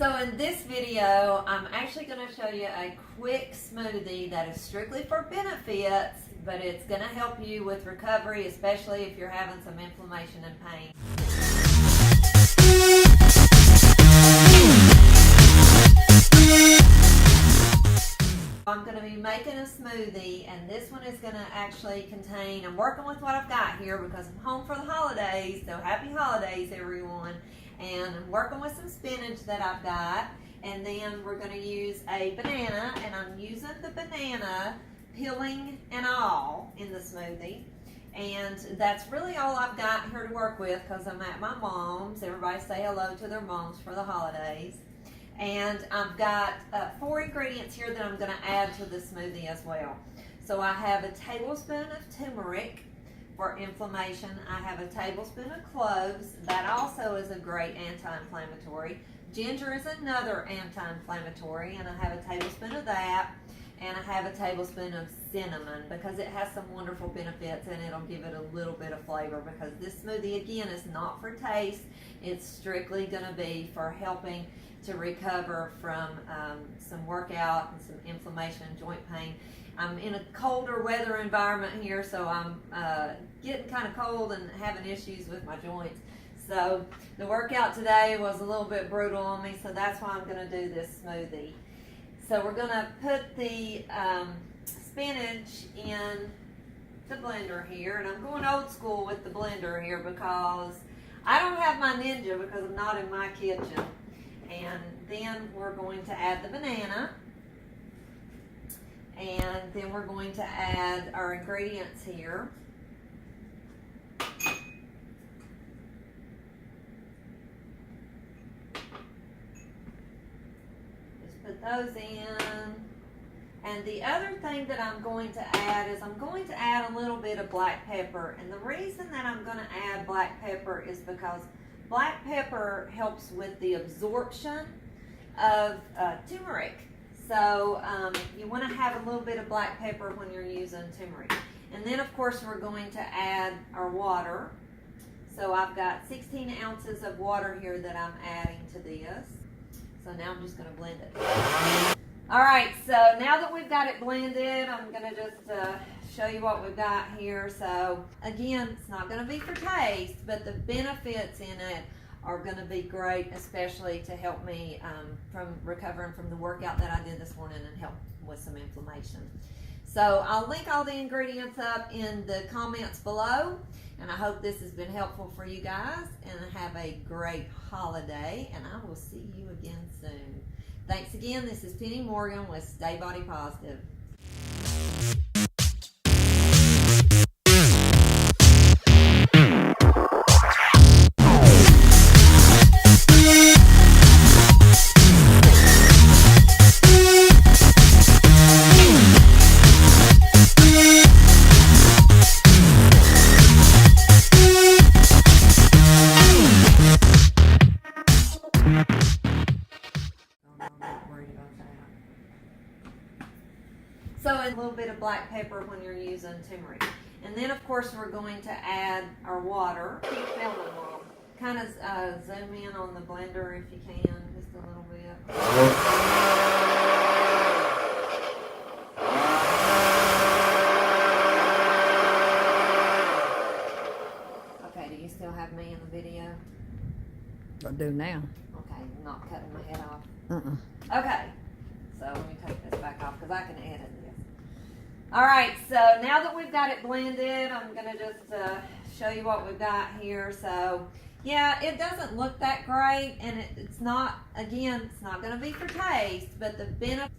So in this video, I'm actually going to show you a quick smoothie that is strictly for benefits, but it's going to help you with recovery, especially if you're having some inflammation and pain. I'm going to be making a smoothie, and this one is going to actually contain, I'm working with what I've got here because I'm home for the holidays, so happy holidays everyone. And I'm working with some spinach that I've got, and then we're going to use a banana, and I'm using the banana peeling and all in the smoothie. And that's really all I've got here to work with because I'm at my mom's. Everybody say hello to their moms for the holidays. And I've got 4 ingredients here that I'm going to add to the smoothie as well. So I have a tablespoon of turmeric for inflammation. I have a tablespoon of cloves. That also is a great anti-inflammatory. Ginger is another anti-inflammatory, and I have a tablespoon of that. And I have a tablespoon of cinnamon because it has some wonderful benefits and it'll give it a little bit of flavor, because this smoothie again is not for taste. It's strictly going to be for helping to recover from some workout and some inflammation and joint pain. I'm in a colder weather environment here, so I'm getting kind of cold and having issues with my joints. So the workout today was a little bit brutal on me, so that's why I'm going to do this smoothie. So we're going to put the spinach in the blender here, and I'm going old school with the blender here because I don't have my Ninja because I'm not in my kitchen. And then we're going to add the banana, and then we're going to add our ingredients here. Put those in. And the other thing that I'm going to add is I'm going to add a little bit of black pepper. And the reason that I'm going to add black pepper is because black pepper helps with the absorption of turmeric. So you want to have a little bit of black pepper when you're using turmeric. And then of course we're going to add our water. So I've got 16 ounces of water here that I'm adding to this. So now I'm just going to blend it. All right, so now that we've got it blended, I'm going to just show you what we've got here. So again, it's not going to be for taste, but the benefits in it are going to be great, especially to help me from recovering from the workout that I did this morning and help with some inflammation. So I'll link all the ingredients up in the comments below, and I hope this has been helpful for you guys, and have a great holiday, and I will see you again soon. Thanks again. This is Penny Morgan with Stay Body Positive. So a little bit of black pepper when you're using turmeric. And then of course we're going to add our water. Keep filming, Mom. Kind of zoom in on the blender if you can, just a little bit. Okay, do you still have me in the video? I do now. Okay, I'm not cutting my head off. Okay, so let me take this back off because I can edit this. All right, so now that we've got it blended, I'm going to just show you what we've got here. So yeah, it doesn't look that great, and it's not, again, it's not going to be for taste, but the benefit